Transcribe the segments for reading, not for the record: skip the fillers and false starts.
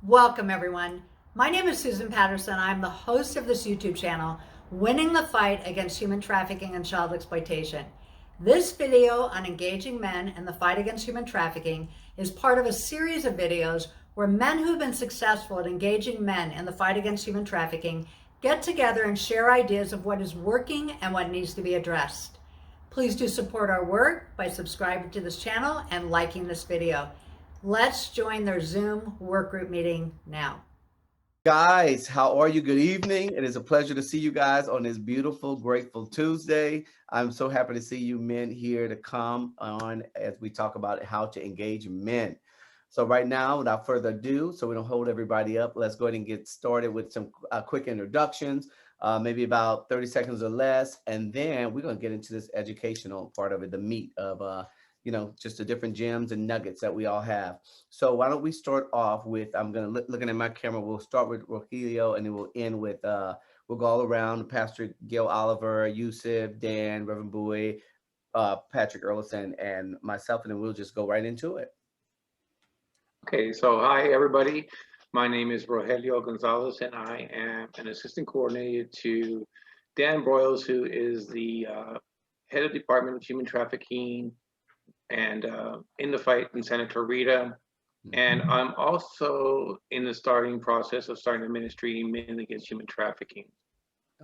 Welcome, everyone. My name is Susan Patterson. I'm the host of this YouTube channel, Winning the Fight Against Human Trafficking and Child Exploitation. This video on engaging men in the fight against human trafficking is part of a series of videos where men who've been successful at engaging men in the fight against human trafficking get together and share ideas of what is working and what needs to be addressed. Please do support our work by subscribing to this channel and liking this video. Let's join their Zoom workgroup meeting now. Guys, how are you? Good evening. It is a pleasure to see you guys on this beautiful, grateful Tuesday. I'm so happy to see you men here to come on as we talk about how to engage men. So right now, without further ado, so we don't hold everybody up, let's go ahead and get started with some quick introductions, maybe about 30 seconds or less. And then we're going to get into this educational part of it, the meat of just the different gems and nuggets that we all have. So why don't we start off with, I'm going to looking at my camera, we'll start with Rogelio and then we'll end with, we'll go all around, Pastor Gail Oliver, Yusuf, Dan, Reverend Bowie, Patrick Erlison, and myself, and then we'll just go right into it. Okay, so hi everybody. My name is Rogelio Gonzalez and I am an assistant coordinator to Dan Broyles, who is the head of Department of Human Trafficking and in the fight in Santa Clarita. And I'm also in the starting process of starting a ministry, Men Against Human Trafficking.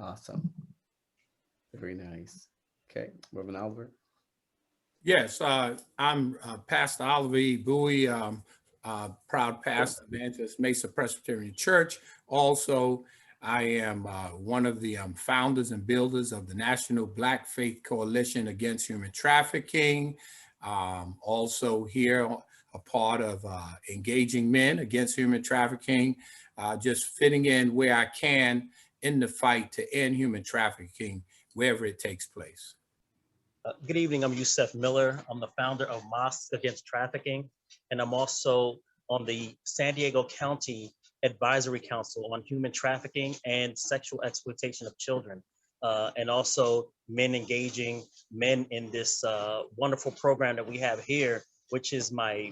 Awesome. Very nice. Okay, Reverend Oliver. Yes, I'm Pastor Oliver Bowie, proud pastor, evangelist, Mesa Presbyterian Church. Also, I am one of the founders and builders of the National Black Faith Coalition Against Human Trafficking. Also here, a part of engaging men against human trafficking, just fitting in where I can in the fight to end human trafficking, wherever it takes place. Good evening, I'm Yusuf Miller. I'm the founder of Mosques Against Trafficking, and I'm also on the San Diego County Advisory Council on Human Trafficking and Sexual Exploitation of Children. And also men engaging men in this wonderful program that we have here, which is my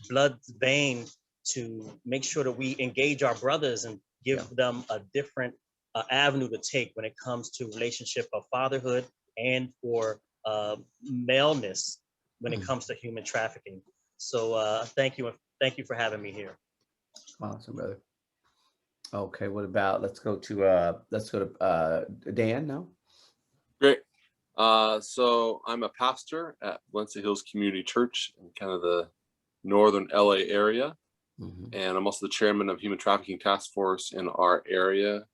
blood vein to make sure that we engage our brothers and give them a different avenue to take when it comes to relationship of fatherhood and for maleness when it comes to human trafficking. So thank you for having me here. Awesome, brother. Okay, what about, let's go to Dan now. Great. So I'm a pastor at Valencia Hills Community Church in kind of the northern LA area. And I'm also the chairman of Human Trafficking Task Force in our area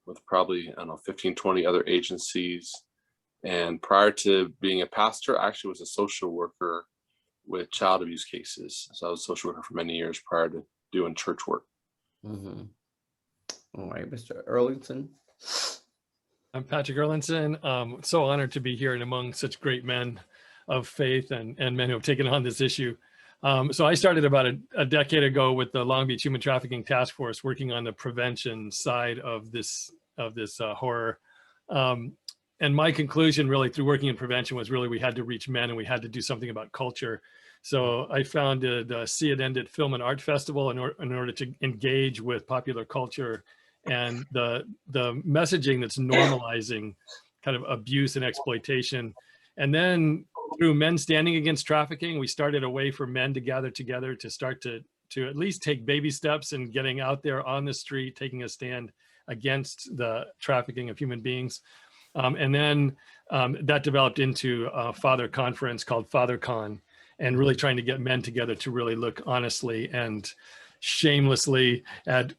with probably, I don't know, 15, 20 other agencies. And prior to being a pastor, I actually was a social worker with child abuse cases. So I was a social worker for many years prior to doing church work. All right, Mr. Erlington. I'm Patrick Erlinson. So honored to be here and among such great men of faith and men who have taken on this issue. So I started about a decade ago with the Long Beach Human Trafficking Task Force, working on the prevention side of this horror. And my conclusion really through working in prevention was really we had to reach men and we had to do something about culture. So I founded See It End It Film and Art Festival in order to engage with popular culture and the messaging that's normalizing kind of abuse and exploitation. And then through Men Standing Against Trafficking, we started a way for men to gather together to start to at least take baby steps in getting out there on the street, taking a stand against the trafficking of human beings. And then that developed into a father conference called FatherCon, and really trying to get men together to really look honestly and shamelessly at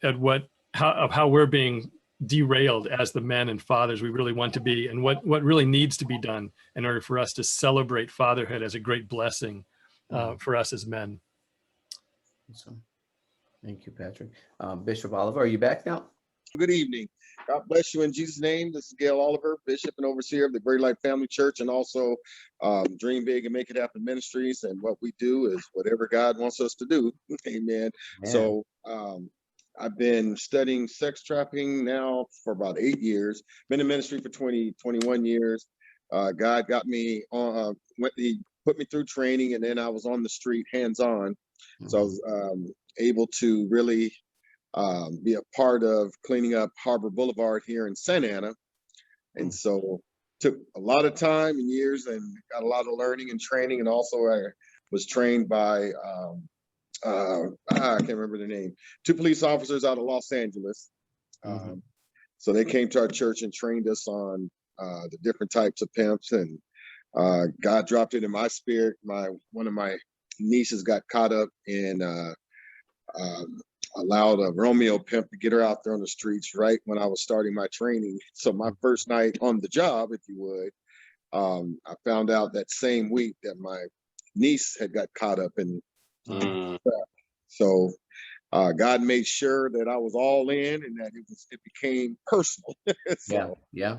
how we're being derailed as the men and fathers we really want to be, and what really needs to be done in order for us to celebrate fatherhood as a great blessing for us as men. Awesome. Thank you, Patrick. Bishop Oliver, are you back now? Good evening. God bless you in Jesus' name. This is Gail Oliver, Bishop and Overseer of the Great Life Family Church, and also Dream Big and Make It Happen Ministries. And what we do is whatever God wants us to do. Amen. So I've been studying sex trafficking now for about 8 years. Been in ministry for 21 years. God got me on, he put me through training, and then I was on the street hands-on So I was able to really be a part of cleaning up Harbor Boulevard here in Santa Ana. And so took a lot of time and years and got a lot of learning and training. And also I was trained by, I can't remember the name, 2 police officers out of Los Angeles. So they came to our church and trained us on the different types of pimps, and God dropped it in my spirit. One of my nieces got caught up in allowed a Romeo pimp to get her out there on the streets right when I was starting my training. So my first night on the job, if you would, I found out that same week that my niece had got caught up in. So God made sure that I was all in and that it became personal. So, yeah.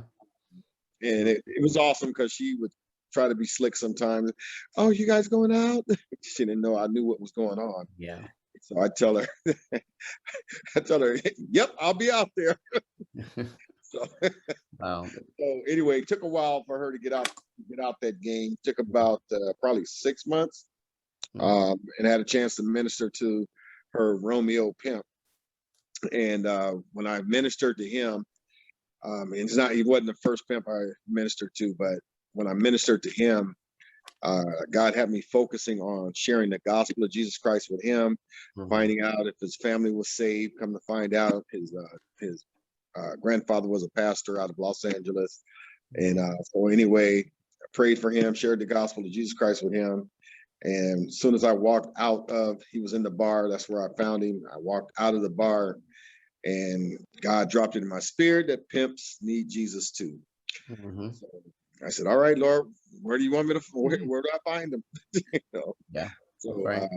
And it was awesome because she would try to be slick sometimes. Oh, you guys going out? She didn't know I knew what was going on. Yeah. So I tell her, yep, I'll be out there. So, Wow. so anyway, it took a while for her to get out that game. Took about probably 6 months, and had a chance to minister to her Romeo pimp. And when I ministered to him, and he wasn't the first pimp I ministered to, but when I ministered to him, God had me focusing on sharing the gospel of Jesus Christ with him, finding out if his family was saved. Come to find out, his grandfather was a pastor out of Los Angeles. And so anyway, I prayed for him, shared the gospel of Jesus Christ with him. And as soon as I walked out he was in the bar, that's where I found him. I walked out of the bar and God dropped it in my spirit that pimps need Jesus too. So I said, all right, Lord, where do you want me to, where do I find them? Yeah. So Right.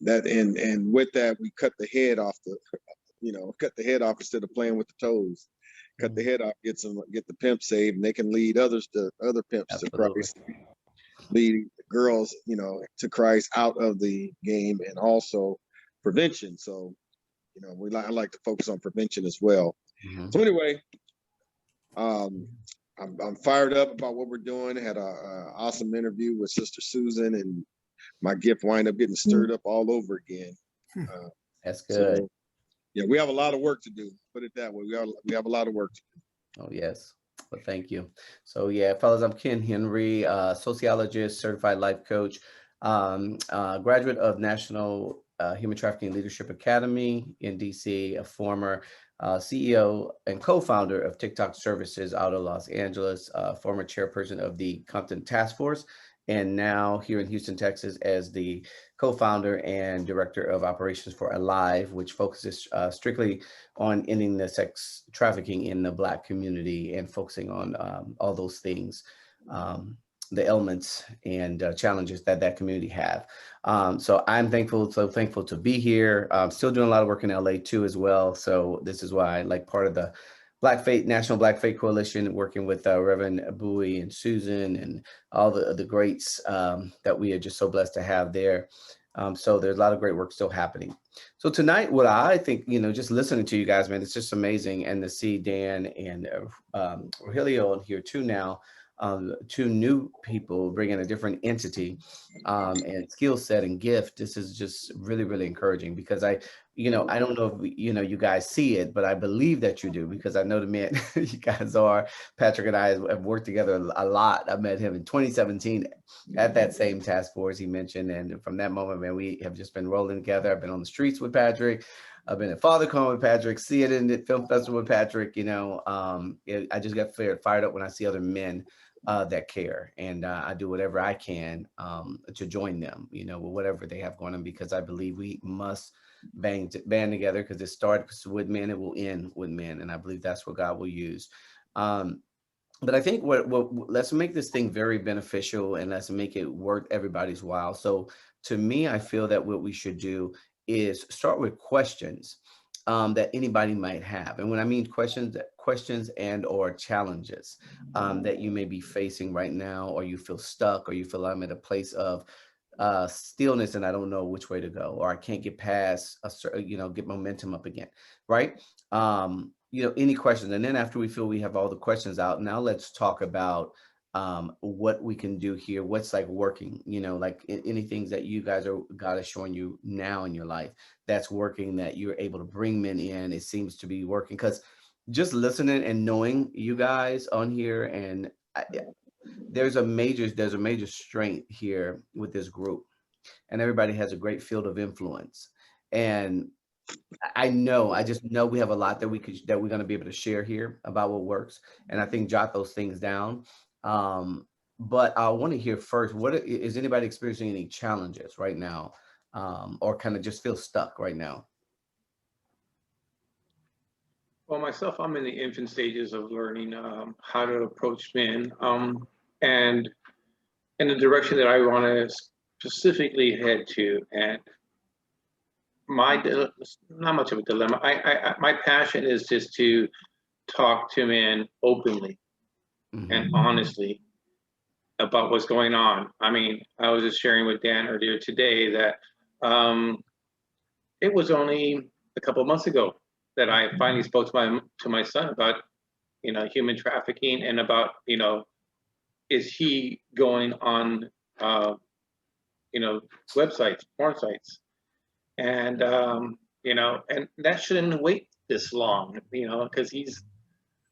that, and with that, we cut the head off cut the head off instead of playing with the toes. Cut the head off, get the pimp saved, and they can lead other pimps Absolutely. to Christ, lead girls, to Christ out of the game, and also prevention. So, I like to focus on prevention as well. So anyway, I'm fired up about what we're doing. I had a awesome interview with Sister Susan, and my gift wind up getting stirred up all over again. That's good. So, yeah, we have a lot of work to do. Put it that way. We have a lot of work to do. Oh, yes. Well, thank you. So, yeah, fellas, I'm Ken Henry, sociologist, certified life coach, graduate of National Human Trafficking Leadership Academy in DC, a former CEO and co-founder of TikTok Services out of Los Angeles, former chairperson of the Compton Task Force, and now here in Houston, Texas, as the co-founder and director of operations for Alive, which focuses strictly on ending the sex trafficking in the Black community and focusing on all those things, the elements and challenges that community have. So I'm so thankful to be here. I'm still doing a lot of work in LA too as well. So this is why I like part of the Black Faith, National Black Faith Coalition, working with Reverend Bowie and Susan and all the greats that we are just so blessed to have there. So there's a lot of great work still happening. So tonight, what I think, just listening to you guys, man, it's just amazing. And to see Dan and Rogelio on here too now, 2 new people bringing a different entity and skill set and gift. This is just really, really encouraging because I don't know if you guys see it, but I believe that you do, because I know the man you guys are. Patrick and I have worked together a lot. I met him in 2017 at that same task force he mentioned. And from that moment, man, we have just been rolling together. I've been on the streets with Patrick. I've been at FatherCon with Patrick, see it in the film festival with Patrick. I just got fired up when I see other men that care, and I do whatever I can to join them, with whatever they have going on, because I believe we must band together, because it starts with men, it will end with men, and I believe that's what God will use. But I think let's make this thing very beneficial, and let's make it worth everybody's while. So to me, I feel that what we should do is start with questions that anybody might have. And when I mean questions and or challenges that you may be facing right now, or you feel stuck, or you feel I'm at a place of stillness and I don't know which way to go, or I can't get past get momentum up again, right? Any questions. And then after we feel we have all the questions out, now let's talk about what we can do here, what's like working, you know, like any things that you guys are, God is showing you now in your life that's working, that you're able to bring men in. It seems to be working, because just listening and knowing you guys on here, and there's a major strength here with this group, and everybody has a great field of influence. And I just know we have a lot that we're going to be able to share here about what works. And I think jot those things down. But I want to hear first, what is anybody experiencing any challenges right now, or kind of just feel stuck right now? Well, myself, I'm in the infant stages of learning how to approach men, and in the direction that I want to specifically head to. And not much of a dilemma. My passion is just to talk to men openly and honestly about what's going on. I mean, I was just sharing with Dan earlier today that it was only a couple of months ago that I finally spoke to my son about, you know, human trafficking, and about, you know, is he going on, you know, websites, porn sites, and you know, and that shouldn't wait this long, you know, because he's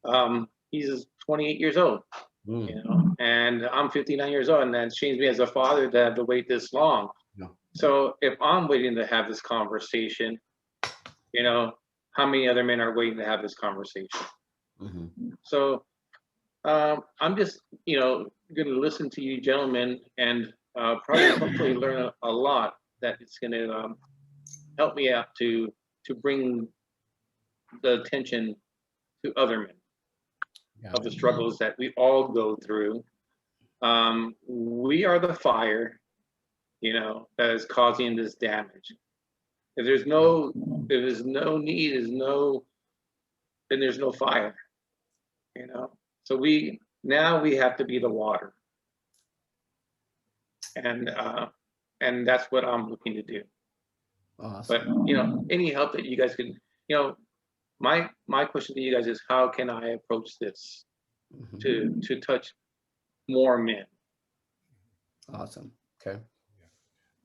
28 years old, you know, and I'm 59 years old, and that shames me as a father to have to wait this long. No. So if I'm waiting to have this conversation, you know, how many other men are waiting to have this conversation? So I'm just, you know, going to listen to you gentlemen, and probably hopefully learn a lot that it's going to help me out to bring the attention to other men of the struggles that we all go through. We are the fire, you know, that is causing this damage. If there's no need, then there's no fire, you know. So now we have to be the water, and that's what I'm looking to do. Awesome. But, you know, any help that you guys can, you know, my question to you guys is, how can I approach this to touch more men? Awesome. Okay.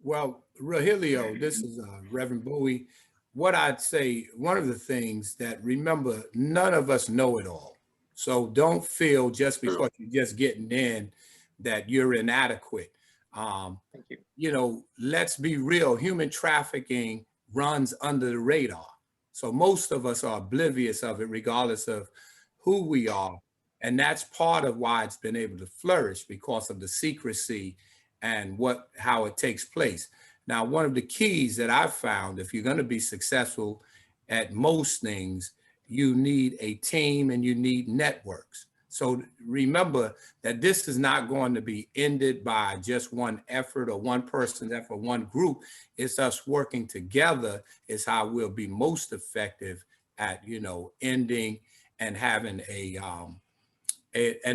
Well, Rogelio, this is Reverend Bowie. What I'd say, one of the things that, remember, none of us know it all. So don't feel just because you're just getting in that you're inadequate. Thank you. You know, let's be real. Human trafficking runs under the radar. So most of us are oblivious of it, regardless of who we are. And that's part of why it's been able to flourish, because of the secrecy and how it takes place. Now, one of the keys that I've found, if you're going to be successful at most things, you need a team and you need networks. So remember that this is not going to be ended by just one effort or one person's effort, one group. It's us working together is how we'll be most effective at, you know, ending and having an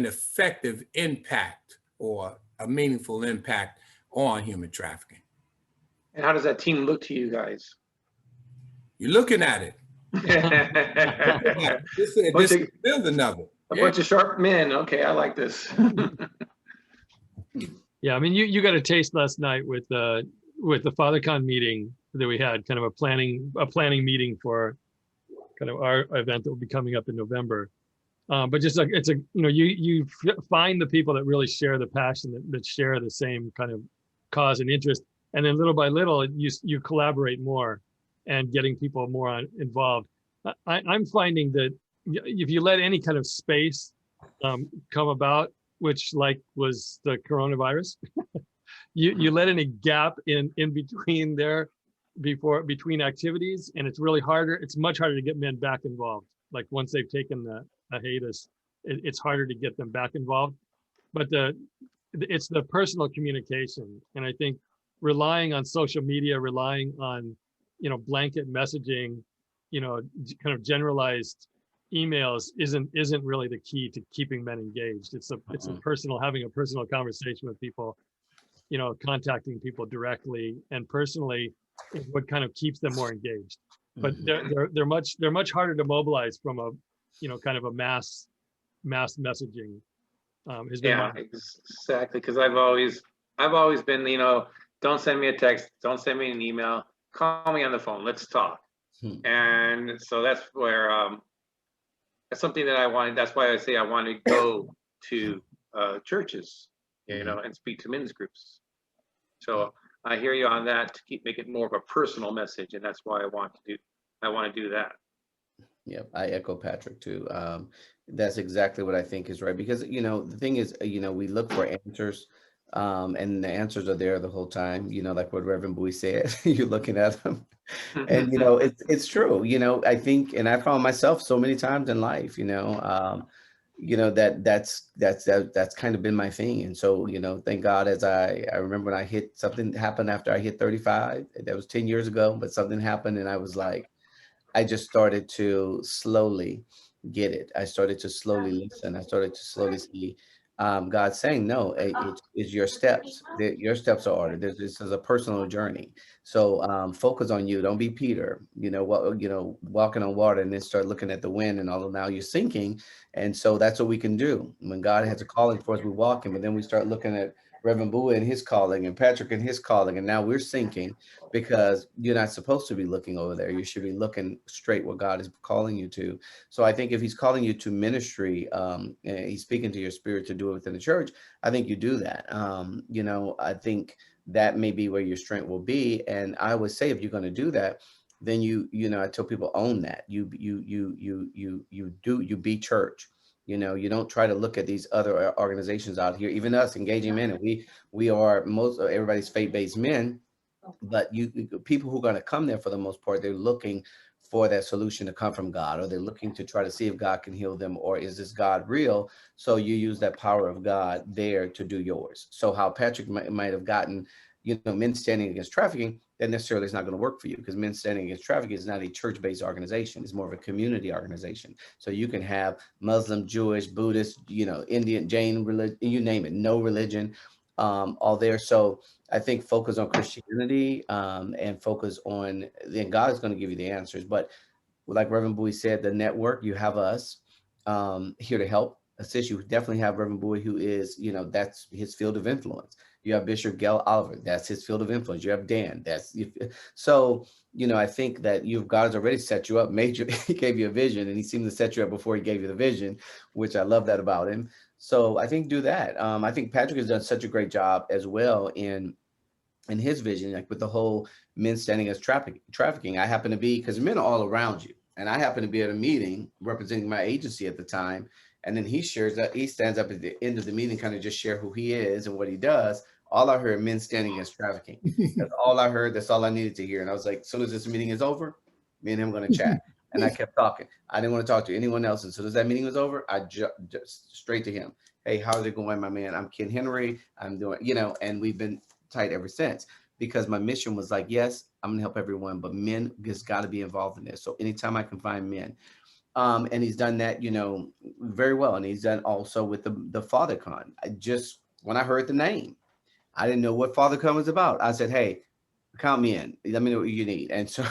effective impact, or a meaningful impact on human trafficking. And how does that team look to you guys? You're looking at it. This is building of it. A bunch of sharp men. Okay, I like this. Yeah, I mean, you got a taste last night with the FatherCon meeting that we had, kind of a planning meeting for kind of our event that will be coming up in November. But just like it's a, you know, you find the people that really share the passion, that share the same kind of cause and interest, and then little by little you collaborate more, and getting people more involved. I'm finding that if you let any kind of space come about, which like was the coronavirus, you let any gap in between there between activities, and it's really harder. It's much harder to get men back involved. Like once they've taken the hiatus, it's harder to get them back involved. But it's the personal communication, and I think relying on social media, relying on, you know, blanket messaging, you know, kind of generalized emails isn't really the key to keeping men engaged. It's a having a personal conversation with people, you know, contacting people directly and personally is what kind of keeps them more engaged. But they're much harder to mobilize from a, you know, kind of a mass messaging has been Yeah, my, exactly. Because I've always been, don't send me a text, don't send me an email, call me on the phone, let's talk. And so that's where that's something that I wanted. That's why I say I want to go to churches, and speak to men's groups. So I hear you on that, to make it more of a personal message, and that's why I want to do that. Yep, I echo Patrick too. That's exactly what I think is right because the thing is, we look for answers, and the answers are there the whole time. Like what Reverend Bowie said, you're looking at them, and it's true. I think, and I found myself so many times in life. That's kind of been my thing, and so thank God. As I remember when something happened after I hit 35. That was 10 years ago, but something happened, and I was like. I just started to slowly get it. I started to slowly listen. I started to slowly see God saying, no, it's your steps. Your steps are ordered. This is a personal journey. So focus on you. Don't be Peter, walking on water and then start looking at the wind and all of now you're sinking. And so that's what we can do. When God has a calling for us, we walk him, but then we start looking at Reverend Bowie and his calling and Patrick and his calling. And now we're sinking because you're not supposed to be looking over there. You should be looking straight what God is calling you to. So I think if he's calling you to ministry, and he's speaking to your spirit to do it within the church, I think you do that. I think that may be where your strength will be. And I would say if you're going to do that, then I tell people own that. You be church. You don't try to look at these other organizations out here, even us engaging men. And we are most of everybody's faith-based men. But people who are going to come there for the most part, they're looking for that solution to come from God, or they're looking to try to see if God can heal them, or is this God real? So you use that power of God there to do yours. So how Patrick might have gotten, men standing against trafficking, that necessarily is not going to work for you because men standing against trafficking is not a church-based organization. It's more of a community organization. So you can have Muslim, Jewish, Buddhist, Indian, Jain religion, you name it, no religion, all there. So I think focus on Christianity, and focus on, then God is going to give you the answers. But like Reverend Bowie said, the network, you have us here to help assist you. Definitely have Reverend Bowie, who is, that's his field of influence. You have Bishop Gail Oliver, that's his field of influence. You have Dan, so, I think that God has already set you up major. He gave you a vision and he seemed to set you up before he gave you the vision, which I love that about him. So I think do that. I think Patrick has done such a great job as well in his vision, like with the whole men standing as trafficking. I happen to be, because men are all around you, and I happen to be at a meeting representing my agency at the time. And then he shares that he stands up at the end of the meeting, kind of just share who he is and what he does. All I heard, men standing against trafficking. That's all I heard. That's all I needed to hear. And I was like, as soon as this meeting is over, me and him going to chat. And I kept talking. I didn't want to talk to anyone else. And as soon as that meeting was over, I just straight to him. Hey, how's it going, my man? I'm Ken Henry. I'm doing, and we've been tight ever since, because my mission was like, yes, I'm gonna help everyone, but men just got to be involved in this. So anytime I can find men, and he's done that, very well. And he's done also with the FatherCon. When I heard the name, I didn't know what FatherCon was about. I said, hey, count me in. Let me know what you need. And so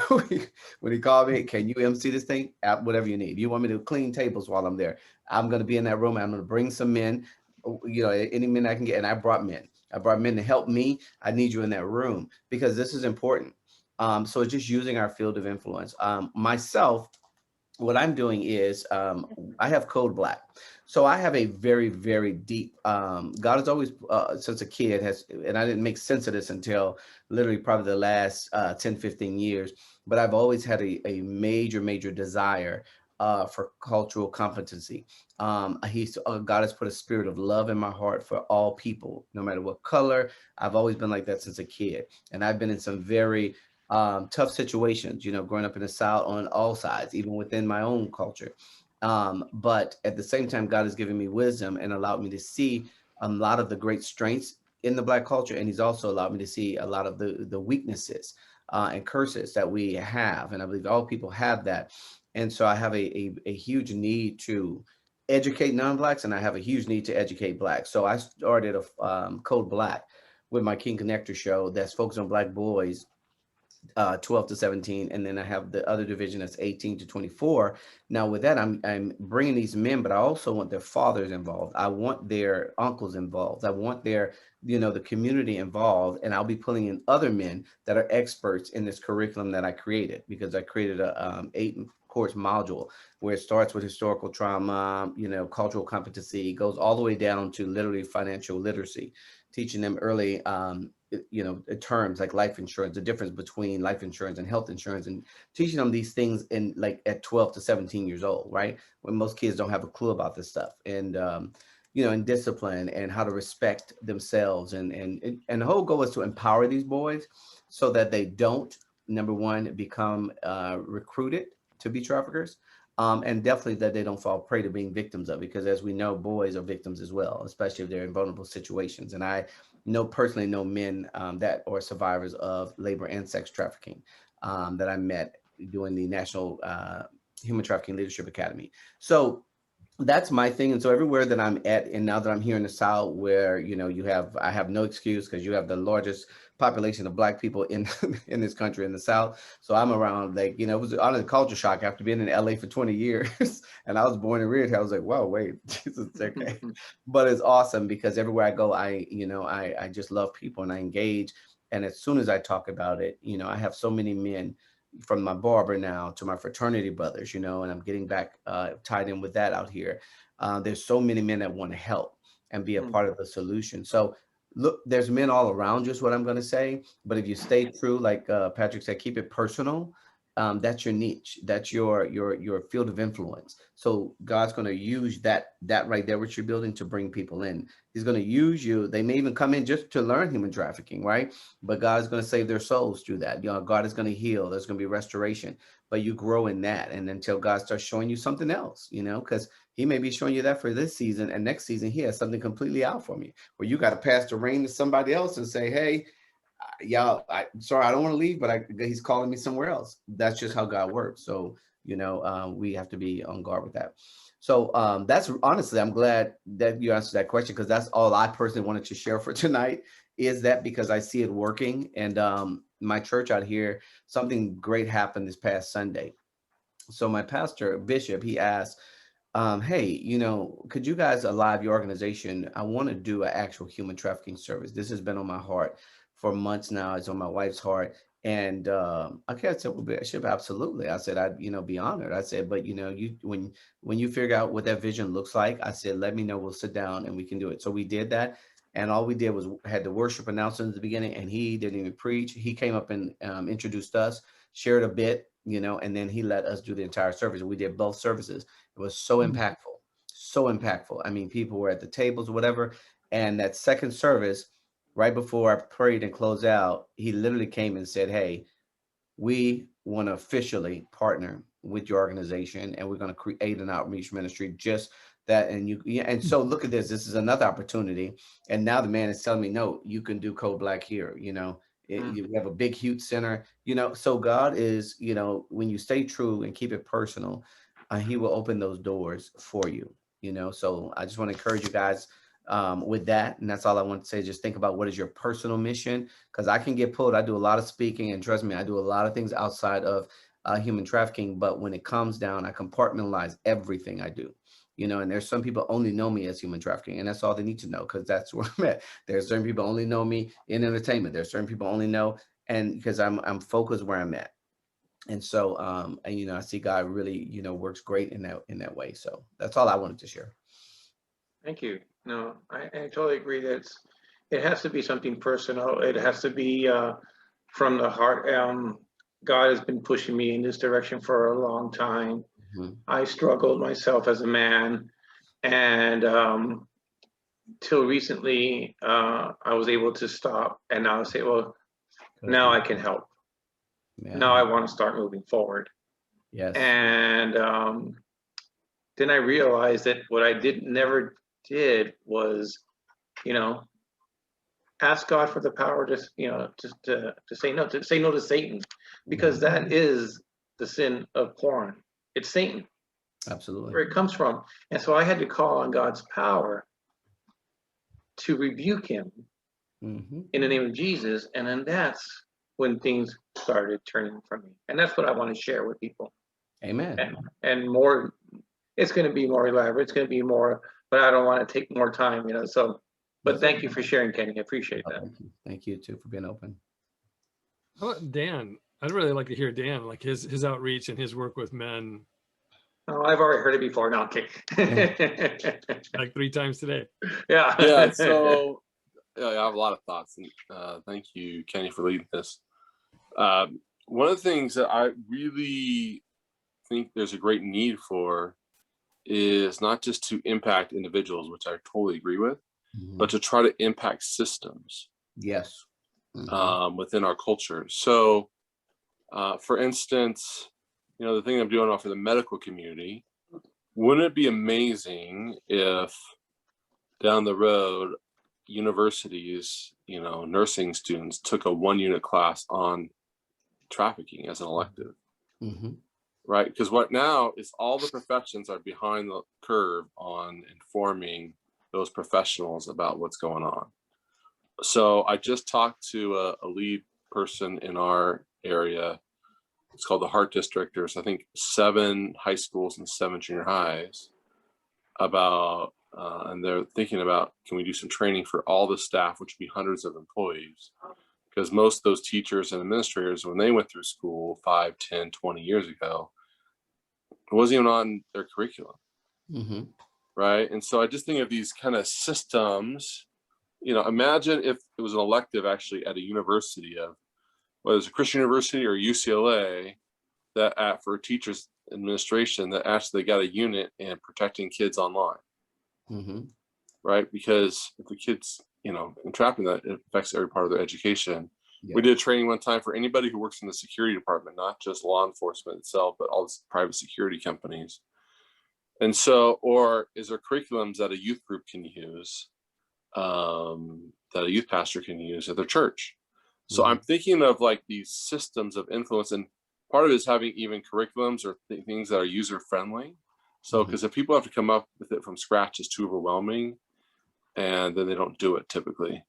when he called me, can you MC this thing? Whatever you need. You want me to clean tables while I'm there? I'm going to be in that room. I'm going to bring some men, any men I can get. And I brought men. I brought men to help me. I need you in that room because this is important. So it's just using our field of influence. Myself, what I'm doing is I have code black. So I have a very, very deep, God has always, since a kid and I didn't make sense of this until literally probably the last 10, 15 years, but I've always had a major, major desire for cultural competency. God has put a spirit of love in my heart for all people, no matter what color. I've always been like that since a kid. And I've been in some very tough situations, growing up in the South on all sides, even within my own culture. But at the same time, God has given me wisdom and allowed me to see a lot of the great strengths in the Black culture. And he's also allowed me to see a lot of the weaknesses and curses that we have. And I believe all people have that. And so I have a huge need to educate non-Blacks, and I have a huge need to educate Blacks. So I started a Code Black with my King Connector show that's focused on Black boys 12 to 17, and then I have the other division that's 18 to 24. Now with that, I'm bringing these men, but I also want their fathers involved. I want their uncles involved. I want their, the community involved, and I'll be pulling in other men that are experts in this curriculum that I created, because I created a 8-course module where it starts with historical trauma, cultural competency, goes all the way down to literally financial literacy, teaching them early, terms like life insurance, the difference between life insurance and health insurance, and teaching them these things in like at 12 to 17 years old, right? When most kids don't have a clue about this stuff, and and discipline and how to respect themselves, and the whole goal is to empower these boys so that they don't, number one, become recruited to be traffickers, and definitely that they don't fall prey to being victims of it, because as we know, boys are victims as well, especially if they're in vulnerable situations. And I personally know men that are survivors of labor and sex trafficking that I met doing the National Human Trafficking Leadership Academy. So that's my thing. And so everywhere that I'm at, and now that I'm here in the South, where I have no excuse, because you have the largest population of Black people in in this country, in the South. So I'm around, like, it was on a culture shock after being in LA for 20 years and I was born and reared here. I was like, wow, wait, Jesus, okay. But it's awesome, because everywhere I go, I just love people and I engage. And as soon as I talk about it, I have so many men, from my barber now to my fraternity brothers, and I'm getting back tied in with that out here. There's so many men that want to help and be a part of the solution. So look, there's men all around you, is what I'm going to say. But if you stay true, like Patrick said, keep it personal. That's your niche. That's your field of influence. So God's going to use that right there, which you're building, to bring people in. He's going to use you. They may even come in just to learn human trafficking, right? But God's going to save their souls through that. God is going to heal. There's going to be restoration. But you grow in that, and until God starts showing you something else, because He may be showing you that for this season, and next season He has something completely out for me, where you got to pass the reign to somebody else and say, hey, y'all, sorry, I don't want to leave, but He's calling me somewhere else. That's just how God works. So, we have to be on guard with that. So that's, honestly, I'm glad that you answered that question, because that's all I personally wanted to share for tonight, is that because I see it working. And my church out here, something great happened this past Sunday. So my pastor, Bishop, he asked, hey, could you guys alive your organization? I want to do an actual human trafficking service. This has been on my heart for months now. It's on my wife's heart. And okay, I said, well, Bishop, absolutely. I said, I'd be honored. I said, but you when you figure out what that vision looks like, I said, let me know. We'll sit down and we can do it. So we did that. And all we did was had the worship announcement at the beginning, and he didn't even preach. He came up and introduced us, shared a bit, and then he let us do the entire service. We did both services. It was so impactful, so impactful. I mean, people were at the tables or whatever. And that second service, right before I prayed and closed out, he literally came and said, hey, we want to officially partner with your organization, and we're going to create an outreach ministry, just that. And so look at this. This is another opportunity. And now the man is telling me, no, you can do Code Black here. You have a big, huge center, so God is, when you stay true and keep it personal, He will open those doors for you, so I just want to encourage you guys with that. And that's all I want to say. Just think about, what is your personal mission? Because I can get pulled. I do a lot of speaking, and trust me, I do a lot of things outside of human trafficking. But when it comes down, I compartmentalize everything I do. And there's some people only know me as human trafficking, and that's all they need to know, because that's where I'm at. There's certain people only know me in entertainment. There's certain people only know, and because I'm focused where I'm at. And so, and I see God really, works great in that way. So that's all I wanted to share. Thank you. No, I totally agree that it has to be something personal. It has to be from the heart. God has been pushing me in this direction for a long time. Mm-hmm. I struggled myself as a man, and till recently, I was able to stop and now say, well, now I can help. Yeah. Now I want to start moving forward. Yes. And then I realized that what I never did was, ask God for the power to say no, to Satan, because that is the sin of porn. It's Satan. Absolutely. Where it comes from. And so I had to call on God's power to rebuke him in the name of Jesus. And then that's when things started turning for me. And that's what I want to share with people. Amen. And more, it's going to be more elaborate. It's going to be more, but I don't want to take more time, you know. So, but thank you for sharing, Kenny. I appreciate that. Thank you too for being open. How about Dan? I'd really like to hear Dan, like his outreach and his work with men. Oh, I've already heard it before. No, okay. Like 3 times today. Yeah. Yeah, so I have a lot of thoughts, and thank you, Kenny, for leading this. One of the things that I really think there's a great need for is not just to impact individuals, which I totally agree with, but to try to impact systems. Yes. Within our culture. So, for instance, you know, the thing I'm doing for the medical community, wouldn't it be amazing if down the road, universities, you know, nursing students took a 1-unit class on trafficking as an elective, right? Because what now is all the professions are behind the curve on informing those professionals about what's going on. So I just talked to a lead person in our area. It's called the Heart District. There's, I think, 7 high schools and 7 junior highs about, and they're thinking about, can we do some training for all the staff, which would be hundreds of employees? Because most of those teachers and administrators, when they went through school 5, 10, 20 years ago, it wasn't even on their curriculum, right? And so I just think of these kind of systems. You know, imagine if it was an elective actually at a university of, whether it's a Christian university or UCLA, that for teachers administration that actually got a unit in protecting kids online, right? Because if the kids, you know, entrapping that, it affects every part of their education. We did training one time for anybody who works in the security department, not just law enforcement itself, but all these private security companies. And so, or is there curriculums that a youth group can use, that a youth pastor can use at their church? So I'm thinking of like these systems of influence, and part of it is having even curriculums or things that are user friendly. So, because if people have to come up with it from scratch, it's too overwhelming, and then they don't do it typically.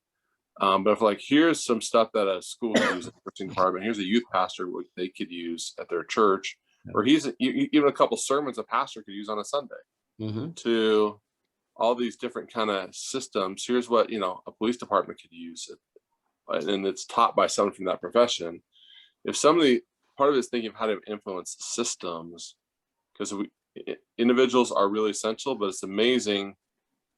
But if like, here's some stuff that a school can use in the nursing department, here's a youth pastor what they could use at their church, or even a couple sermons a pastor could use on a Sunday, to all these different kind of systems. Here's what, you know, a police department could use, and it's taught by someone from that profession. If somebody, part of it is thinking of how to influence systems, because individuals are really essential, but it's amazing.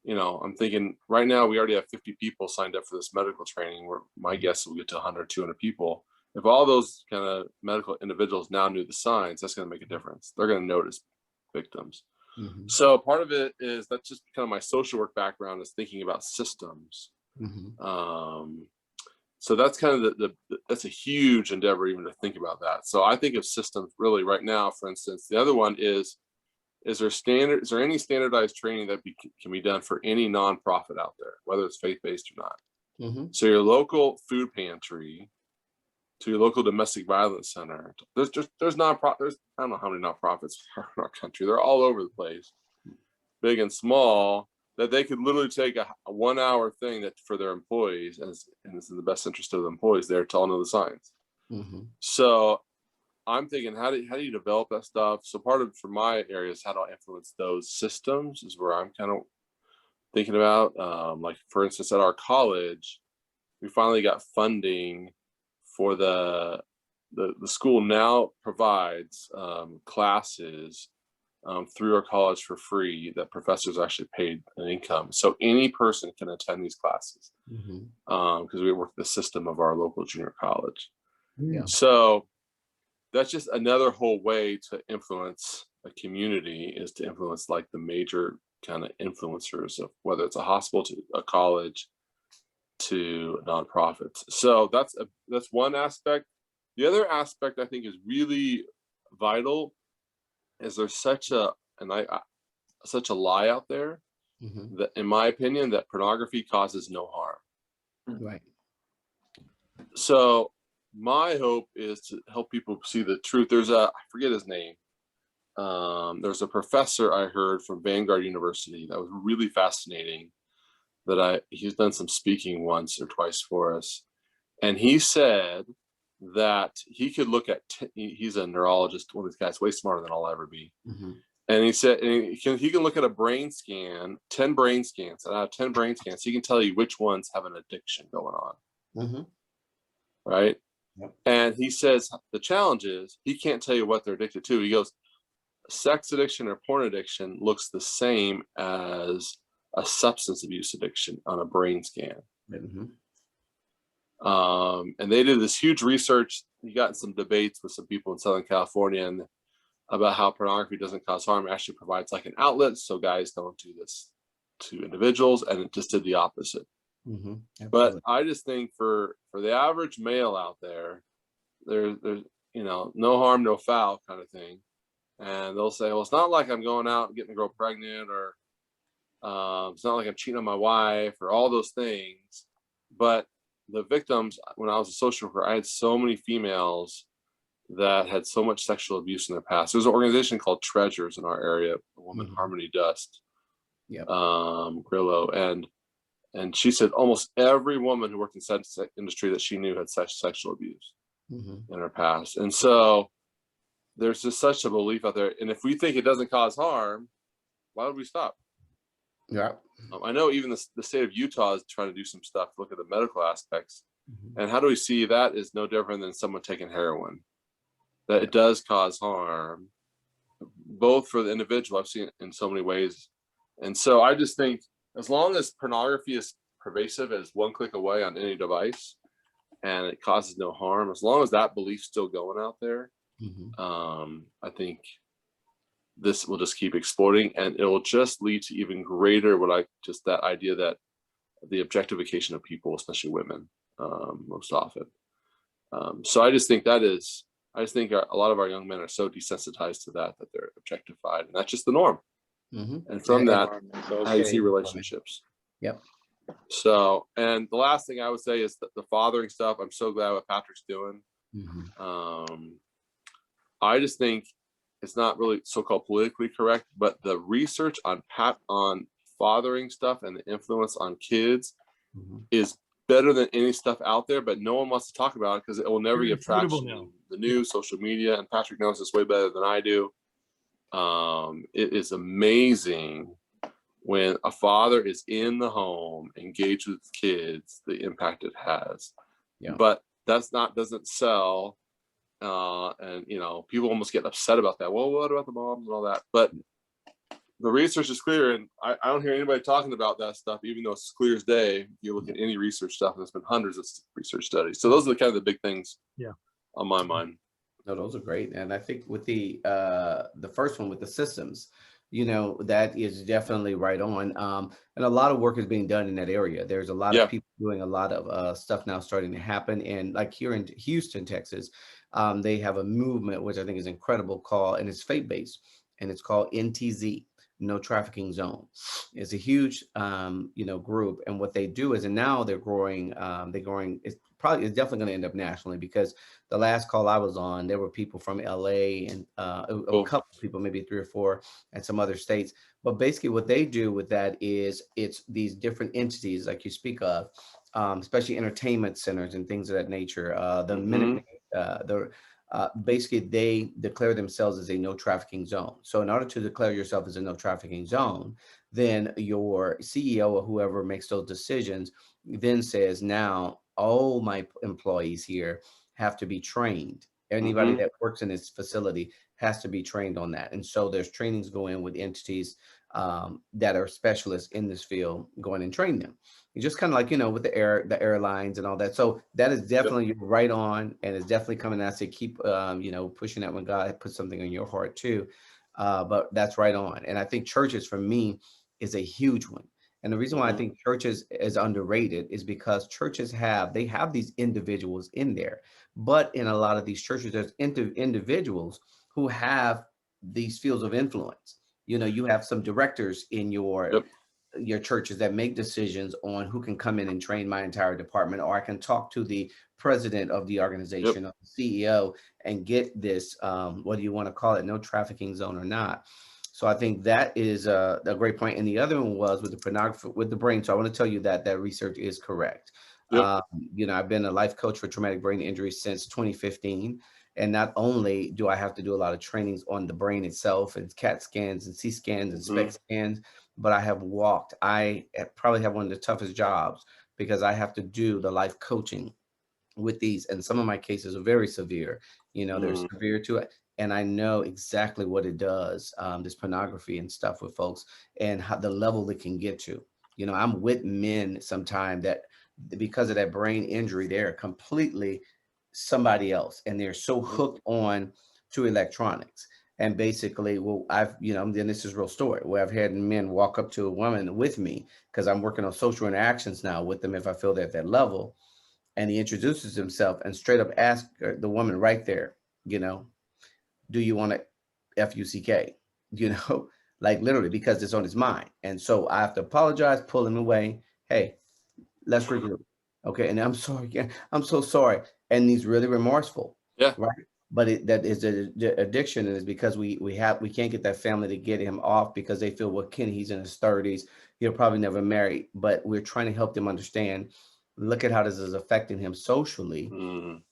You know, I'm thinking right now we already have 50 people signed up for this medical training, where my guess will get to 100, 200 people. If all those kind of medical individuals now knew the signs, that's going to make a difference. They're going to notice victims. So part of it is, that's just kind of my social work background, is thinking about systems. So that's kind of that's a huge endeavor even to think about that. So I think of systems really right now. For instance, the other one is there any standardized training that can be done for any nonprofit out there, whether it's faith-based or not? So your local food pantry, to your local domestic violence center. There's I don't know how many nonprofits are in our country. They're all over the place, big and small, that they could literally take a 1-hour thing that for their employees, and it's in the best interest of the employees, they're telling them the signs. So I'm thinking, how do you develop that stuff? So part of, for my area, is how do I influence those systems, is where I'm kind of thinking about. Like, for instance, at our college, we finally got funding for the school now provides classes through our college for free that professors actually paid an income. So any person can attend these classes, because we work the system of our local junior college. So that's just another whole way to influence a community, is to influence like the major kind of influencers of whether it's a hospital to a college to nonprofits. So that's one aspect. The other aspect I think is really vital is there's such a lie out there that, in my opinion, that pornography causes no harm. Right. So my hope is to help people see the truth. I forget his name. There's a professor I heard from Vanguard University that was really fascinating, that he's done some speaking once or twice for us. And he said that he could look at, he's a neurologist, one of these guys way smarter than I'll ever be. Mm-hmm. And he said, and he can look at a brain scan, 10 brain scans, and out of 10 brain scans, he can tell you which ones have an addiction going on. Mm-hmm. Right. Yep. And he says the challenge is he can't tell you what they're addicted to. He goes, sex addiction or porn addiction looks the same as a substance abuse addiction on a brain scan. Mm-hmm. And they did this huge research. He got in some debates with some people in Southern California and about how pornography doesn't cause harm. It actually provides like an outlet so guys don't do this to individuals, and it just did the opposite. Mm-hmm. But I just think for the average male out there, there's no harm, no foul kind of thing. And they'll say, well, it's not like I'm going out and getting a girl pregnant, or it's not like I'm cheating on my wife, or all those things. But the victims, when I was a social worker, I had so many females that had so much sexual abuse in their past. There's an organization called Treasures in our area, a woman, Harmony Dust, Grillo, and she said almost every woman who worked in the sex industry that she knew had sexual abuse in her past. And so there's just such a belief out there. And if we think it doesn't cause harm, why would we stop? Yeah. I know even the state of Utah is trying to do some stuff, look at the medical aspects. And how do we see that is no different than someone taking heroin? That it does cause harm, both for the individual. I've seen it in so many ways. And so I just think as long as pornography is pervasive as one click away on any device and it causes no harm, as long as that belief's still going out there, I think this will just keep exploding, and it will just lead to even greater that idea that the objectification of people, especially women, most often. So I just think a lot of our young men are so desensitized to that they're objectified, and that's just the norm. And from that, I see relationships. Yep. So, and the last thing I would say is that the fathering stuff, I'm so glad what Patrick's doing. I just think it's not really so-called politically correct, but the research on fathering stuff and the influence on kids is better than any stuff out there, but no one wants to talk about it because it will never get traction in the news, social media, and Patrick knows this way better than I do. It is amazing when a father is in the home, engaged with kids, the impact it has. But doesn't sell. And people almost get upset about that. Well, what about the moms and all that? But the research is clear, and I don't hear anybody talking about that stuff, even though it's clear as day. If you look at any research stuff, there's been hundreds of research studies. So those are the kind of the big things on my mind. No, those are great. And I think with the first one with the systems, that is definitely right on. And a lot of work is being done in that area. There's a lot of people doing a lot of stuff now starting to happen. And like here in Houston, Texas, they have a movement, which I think is incredible, and it's faith-based, and it's called NTZ, No Trafficking Zone. It's a huge, group. And what they do is, and now they're growing, it's definitely going to end up nationally, because the last call I was on, there were people from LA and a couple of people, maybe 3 or 4, and some other states. But basically what they do with that is it's these different entities like you speak of, especially entertainment centers and things of that nature. Basically they declare themselves as a no trafficking zone. So in order to declare yourself as a no trafficking zone, then your CEO or whoever makes those decisions then says, now all my employees here have to be trained. Anybody that works in this facility has to be trained on that. And so there's trainings go in with entities that are specialists in this field, going and train them. You just kind of like, with the airlines and all that. So that is definitely right on, and it's definitely coming. I say keep pushing that when God puts something on your heart too. But that's right on. And I think churches, for me, is a huge one. And the reason why I think churches is underrated is because churches have these individuals in there, but in a lot of these churches, there's individuals who have these fields of influence. You have some directors in your churches that make decisions on who can come in and train my entire department, or I can talk to the president of the organization or the CEO and get this, what do you want to call it, no trafficking zone or not. So I think that is a great point. And the other one was with the pornography, with the brain. So I want to tell you that research is correct. Yep. I've been a life coach for traumatic brain injury since 2015. And not only do I have to do a lot of trainings on the brain itself and CAT scans and C scans and SPECT scans, but I probably have one of the toughest jobs because I have to do the life coaching with these. And some of my cases are very severe, they're severe to it. And I know exactly what it does, this pornography and stuff with folks and how the level it can get to. I'm with men sometimes that because of that brain injury, they're completely somebody else and they're so hooked on to electronics. And basically, then this is a real story where I've had men walk up to a woman with me because I'm working on social interactions now with them if I feel they're at that level. And he introduces himself and straight up asks the woman right there, do you want to FUCK? Like literally because it's on his mind. And so I have to apologize, pull him away. Hey, let's regroup. Okay. And I'm sorry. Yeah, I'm so sorry. And he's really remorseful. Yeah. Right. But that is the addiction, and it's because we can't get that family to get him off because they feel, well, Kenny, he's in his 30s. He'll probably never marry. But we're trying to help them understand, look at how this is affecting him socially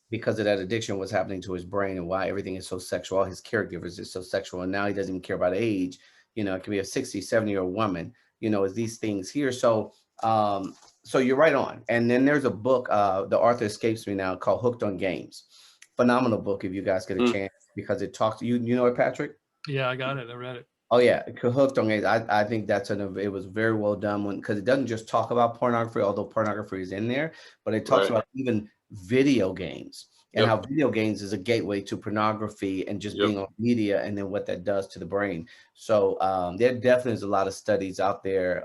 because of that addiction, what's happening to his brain and why everything is so sexual. All his caregivers is so sexual. And now he doesn't even care about age. It can be a 60, 70-year-old woman, is these things here. So you're right on. And then there's a book, the author escapes me now, called Hooked on Games. Phenomenal book if you guys get a chance, because it talks to you. You know it, Patrick? Yeah, I got it. I read it. Oh yeah, Hooked on Games. I think it was very well done because it doesn't just talk about pornography, although pornography is in there, but it talks about even video games and how video games is a gateway to pornography and just being on media, and then what that does to the brain. So there definitely is a lot of studies out there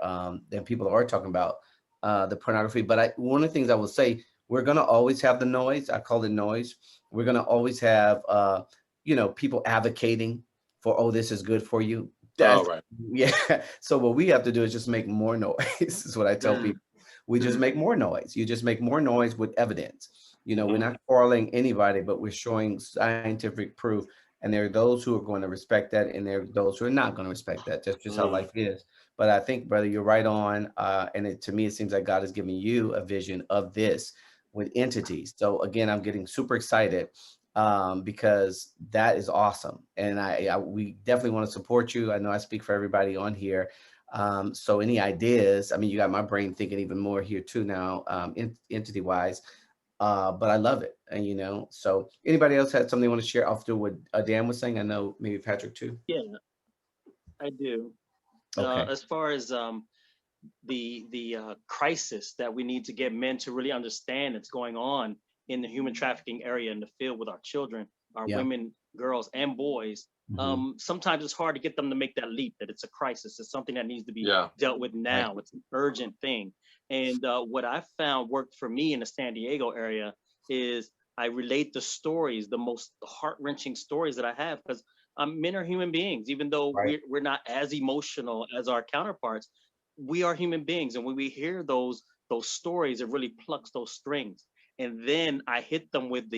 that people are talking about the pornography. But one of the things I will say, we're gonna always have the noise. I call it noise. We're gonna always have people advocating for, oh, this is good for you. Yeah. So what we have to do is just make more noise. Is what I tell people. We just make more noise. You just make more noise with evidence. We're not quarreling anybody, but we're showing scientific proof. And there are those who are going to respect that, and there are those who are not going to respect that. That's just how life is. But I think, brother, you're right on. And to me, it seems like God is giving you a vision of this with entities. So again, I'm getting super excited because that is awesome. And we definitely want to support you. I know I speak for everybody on here. So any ideas? I mean, you got my brain thinking even more here too now, entity wise. But I love it. And so anybody else had something they want to share after what Dan was saying? I know maybe Patrick too. Yeah, I do. Okay. As far as the crisis that we need to get men to really understand that's going on in the human trafficking area in the field with our children, our women, girls, and boys. Sometimes it's hard to get them to make that leap, that it's a crisis. It's something that needs to be dealt with now. It's an urgent thing. And what I found worked for me in the San Diego area is I relate the stories, the most heart-wrenching stories that I have, because men are human beings. Even though we're not as emotional as our counterparts, we are human beings. And when we hear those stories, it really plucks those strings. And then I hit them with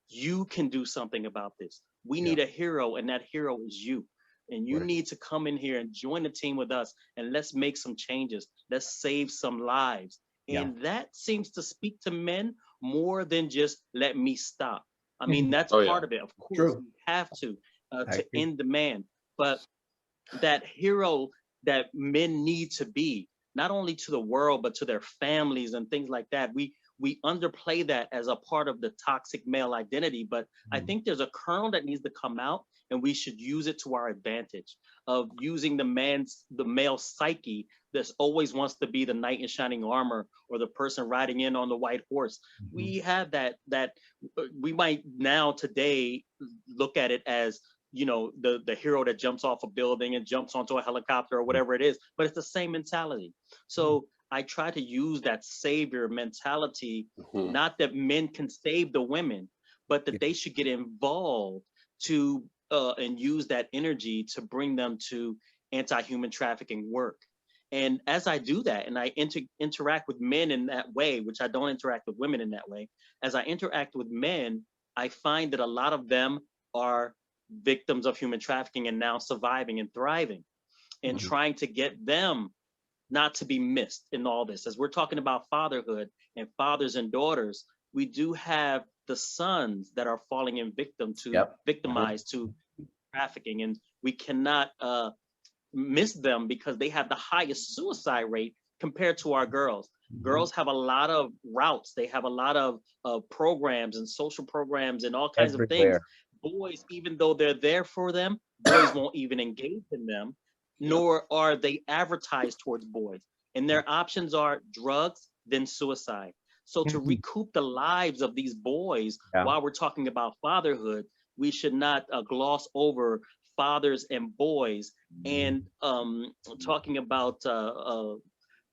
you can do something about this. We need a hero, and that hero is you. And you need to come in here and join the team with us, and let's make some changes. Let's save some lives. And that seems to speak to men more than just let me stop. I mean, that's part of it. Of course, we have to end demand. But that hero that men need to be, not only to the world, but to their families and things like that. We underplay that as a part of the toxic male identity, but I think there's a kernel that needs to come out, and we should use it to our advantage of using the male psyche that always wants to be the knight in shining armor or the person riding in on the white horse. We have that we might now today look at it as, the hero that jumps off a building and jumps onto a helicopter or whatever it is, but it's the same mentality. So I try to use that savior mentality, not that men can save the women, but that they should get involved to and use that energy to bring them to anti-human trafficking work. And as I do that, and I interact with men in that way, which I don't interact with women in that way, as I interact with men, I find that a lot of them are victims of human trafficking and now surviving and thriving, and trying to get them not to be missed in all this. As we're talking about fatherhood and fathers and daughters, we do have the sons that are falling in victimized to trafficking, and we cannot miss them because they have the highest suicide rate compared to our girls. Girls have a lot of routes. They have a lot of programs and social programs and all kinds of things. Boys, even though they're there for them, boys won't even engage in them, nor are they advertised towards boys. And their options are drugs, then suicide. So to recoup the lives of these boys, while we're talking about fatherhood, we should not gloss over fathers and boys. And talking about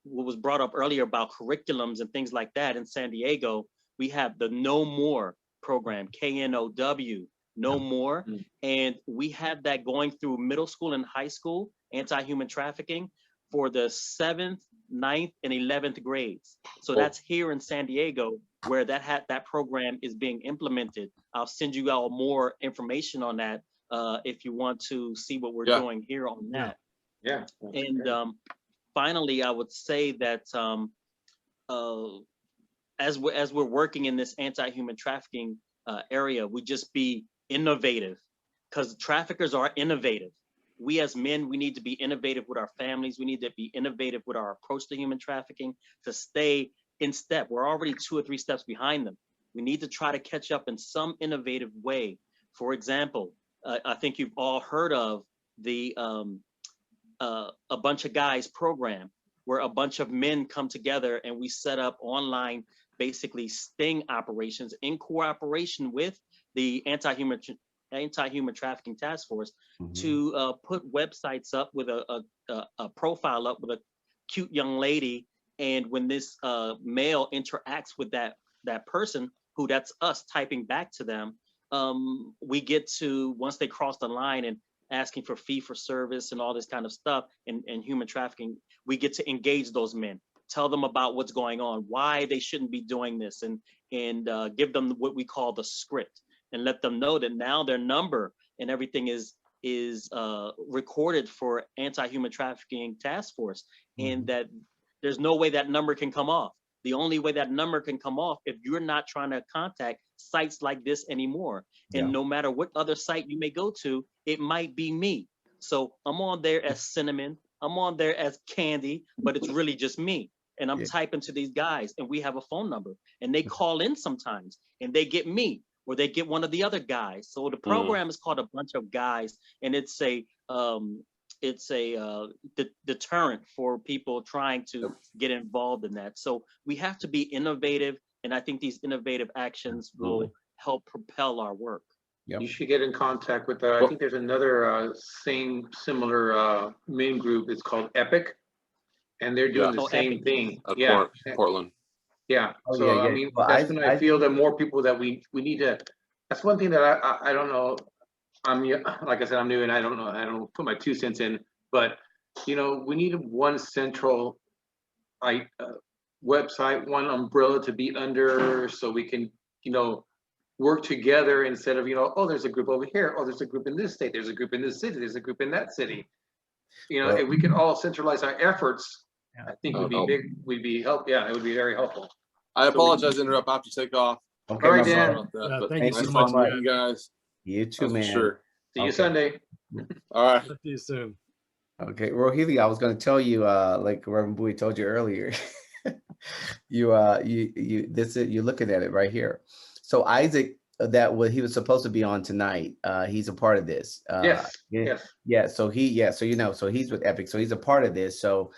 what was brought up earlier about curriculums and things like that in San Diego, we have the No More program, KNOW, No More. And we have that going through middle school and high school, anti-human trafficking, for the 7th, 9th, and 11th grades. So that's here in San Diego where that program is being implemented. I'll send you all more information on that if you want to see what we're doing here on that. And finally, I would say that as we're working in this anti-human trafficking area, we just be innovative, because traffickers are innovative. We as men, we need to be innovative with our families. We need to be innovative with our approach to human trafficking to stay in step. We're already 2 or 3 steps behind them. We need to try to catch up in some innovative way. For example, I think you've all heard of the A Bunch of Guys program, where a bunch of men come together and we set up online, basically sting operations in cooperation with the anti-human trafficking task force to put websites up with a profile up with a cute young lady. And when this male interacts with that person, who that's us typing back to them, we get to, once they cross the line and asking for fee for service and all this kind of stuff and human trafficking, we get to engage those men, tell them about what's going on, why they shouldn't be doing this, and give them what we call the script, and let them know that now their number and everything is recorded for anti-human trafficking task force, and that there's no way that number can come off. The only way that number can come off if you're not trying to contact sites like this anymore. And no matter what other site you may go to, it might be me. So I'm on there as Cinnamon, I'm on there as Candy, but it's really just me. And I'm typing to these guys, and we have a phone number, and they call in sometimes and they get me, or they get one of the other guys. So the program is called A Bunch of Guys, and it's a deterrent for people trying to get involved in that. So we have to be innovative, and I think these innovative actions will help propel our work. You should get in contact with, I think there's another similar main group. It's called Epic, and they're doing the same thing. Portland. So I mean, that's when I feel that more people that we need to. That's one thing that I don't know. Like I said, I'm new, and I don't put my 2 cents in, but we need one central website, one umbrella to be under, so we can work together instead of oh, there's a group over here, oh, there's a group in this state, there's a group in this city, there's a group in that city. If we can all centralize our efforts, I think it would be very helpful. I apologize to interrupt. I have to take off. Okay, all right, Dan. Thank you so much, you guys. You too, man. Sure. See you Sunday. All right. See you soon. Okay, Rogelio, I was going to tell you, like Reverend Bowie told you earlier, you're looking at it right here. So Isaac, he was supposed to be on tonight. He's a part of this. Yes. So he's with Epic, so he's a part of this. So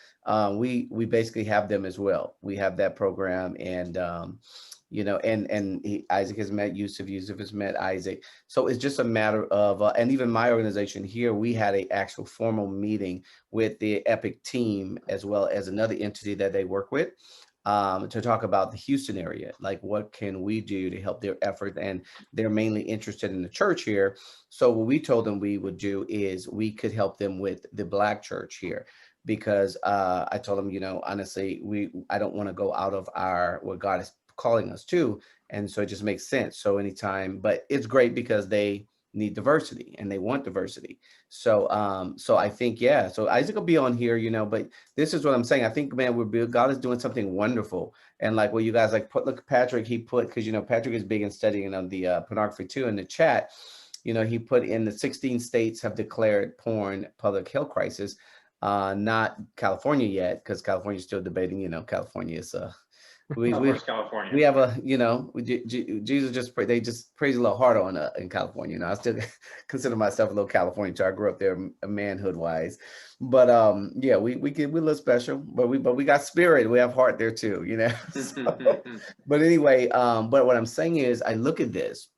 we basically have them as well. We have that program, and Isaac has met Yusuf has met Isaac. So it's just a matter of, and even my organization here, we had an actual formal meeting with the Epic team, as well as another entity that they work with, to talk about the Houston area, like what can we do to help their effort. And they're mainly interested in the church here. So what we told them we would do is we could help them with the Black church here, because I told them, honestly, I don't want to go out of what God is calling us to, and so it just makes sense. So anytime, but it's great because they need diversity and they want diversity. So so I think, yeah, so Isaac will be on here, you know, but this is what I'm saying. I think, man, God is doing something wonderful. And like what you guys like put, look, Patrick, he put, because you know Patrick is big in studying on the pornography too, in the chat. You know, he put in the 16 states have declared porn public health crisis. Not California yet, because California is still debating, you know, California is we California. we have a, you know, Jesus just they just praise a little harder on in California. You know, I still consider myself a little Californian, so I grew up there manhood wise. But yeah, we're a little special, but we got spirit, we have heart there too, you know. So, but anyway, but what I'm saying is I look at this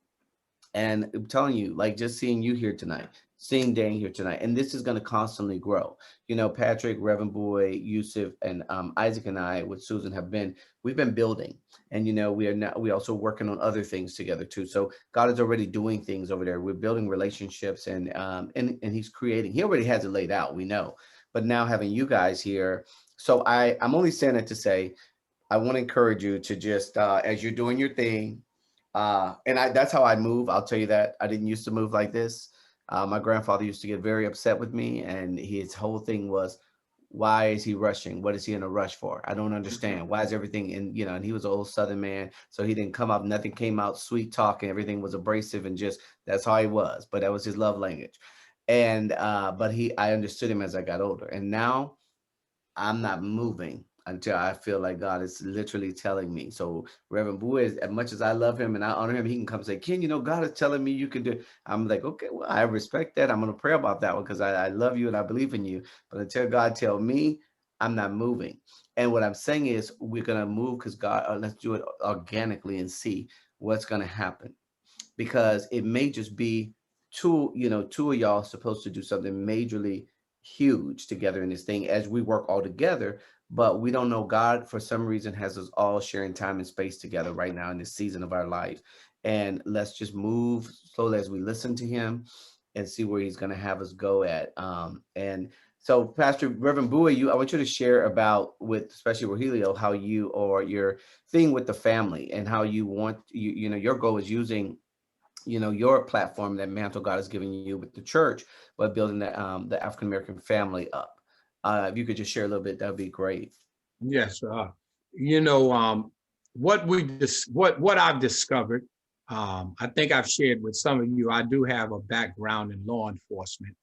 and I'm telling you, like just seeing you here tonight, seeing Dan here tonight, and this is going to constantly grow. You know, Patrick, Reverend Boy, Yusuf, and Isaac and I with Susan we've been building, and you know, we also working on other things together too. So God is already doing things over there. We're building relationships, and He's creating. He already has it laid out, we know, but now having you guys here. So I'm only saying it to say, I want to encourage you to just as you're doing your thing. That's how I move. I'll tell you that I didn't used to move like this. My grandfather used to get very upset with me, and his whole thing was, why is he rushing? What is he in a rush for? I don't understand. Why is everything in, you know, and he was an old Southern man. So he didn't come out, nothing came out sweet talking. Everything was abrasive and just, that's how he was. But that was his love language. And, but I understood him as I got older. And now I'm not moving until I feel like God is literally telling me. So Reverend Bowie, as much as I love him and I honor him, he can come and say, Ken, you know, God is telling me you can do it. I'm like, okay, well, I respect that. I'm going to pray about that one because I love you and I believe in you. But until God tell me, I'm not moving. And what I'm saying is we're going to move because God, let's do it organically and see what's going to happen. Because it may just be two of y'all supposed to do something majorly huge together in this thing as we work all together, but we don't know. God for some reason has us all sharing time and space together right now in this season of our life, and let's just move slowly as we listen to him and see where he's going to have us go at. And so Pastor Reverend Bowie, I want you to share about, with especially Rogelio, how you, or your thing with the family, and how you want, you know, your goal is using, you know, your platform, that mantle God has given you with the church, but building the African-American family up. If you could just share a little bit, that would be great. Yes. You know, what I've discovered, I think I've shared with some of you, I do have a background in law enforcement.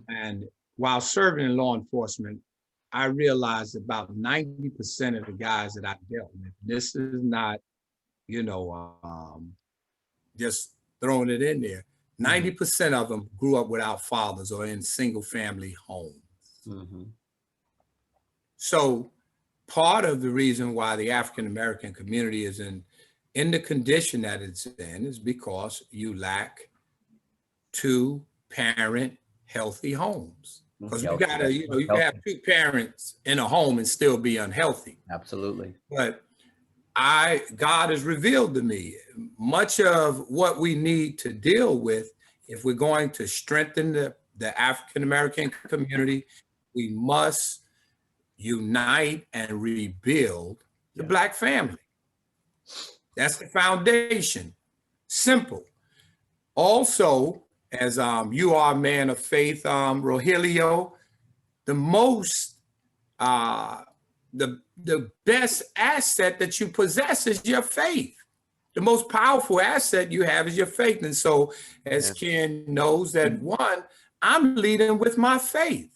And while serving in law enforcement, I realized about 90% of the guys that I dealt with, this is not, you know, just throwing it in there. 90% of them grew up without fathers or in single family homes. So part of the reason why the African-American community is in the condition that it's in is because you lack 2-parent healthy homes. Because you gotta, you know, you can have 2 parents in a home and still be unhealthy. Absolutely. But God has revealed to me much of what we need to deal with if we're going to strengthen the African-American community. We must unite and rebuild the Black family. That's the foundation. Simple. Also, as you are a man of faith, Rogelio, the most the best asset that you possess is your faith. The most powerful asset you have is your faith. And so, as Ken knows, that one, I'm leading with my faith.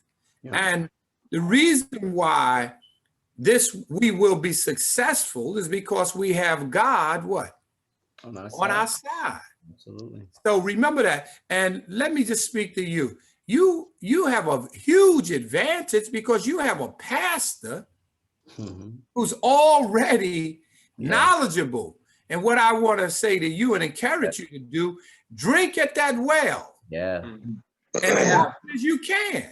And the reason why we will be successful is because we have God, what? On our side. Absolutely. So remember that. And let me just speak to you. You have a huge advantage because you have a pastor who's already knowledgeable. And what I want to say to you and encourage you to do, drink at that well. And as much as you can.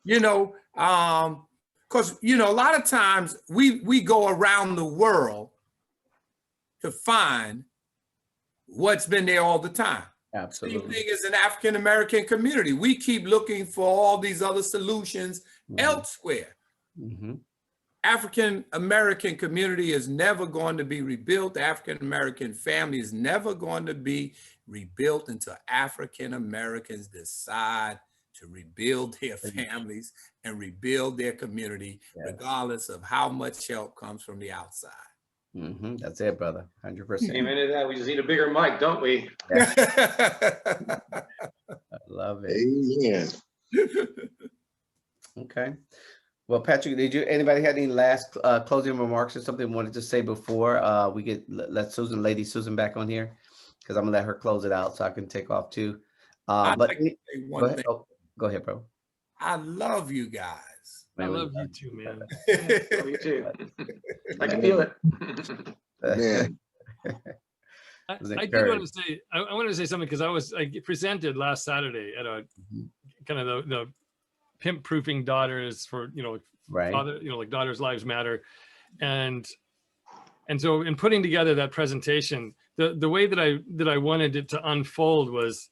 You know, because, you know, a lot of times we go around the world to find what's been there all the time. Absolutely. Same thing as an African-American community. We keep looking for all these other solutions elsewhere. African American community is never going to be rebuilt. The African American family is never going to be rebuilt until African Americans decide to rebuild their families and rebuild their community, regardless of how much help comes from the outside. That's it, brother. 100%. Amen to that. We just need a bigger mic, don't we? I love it. Amen. Okay. Well, Patrick, anybody had any last closing remarks or something wanted to say before we let Lady Susan back on here? Because I'm gonna let her close it out so I can take off too. I'd But like to say one thing. Go ahead, bro. I love you guys. I love you too, man. Love you too. I can feel it. Man. I did want to say, I wanted to say something because I presented last Saturday at a kind of the pimp proofing daughters for, right. father, like Daughters Lives Matter. And so in putting together that presentation, the way that I wanted it to unfold was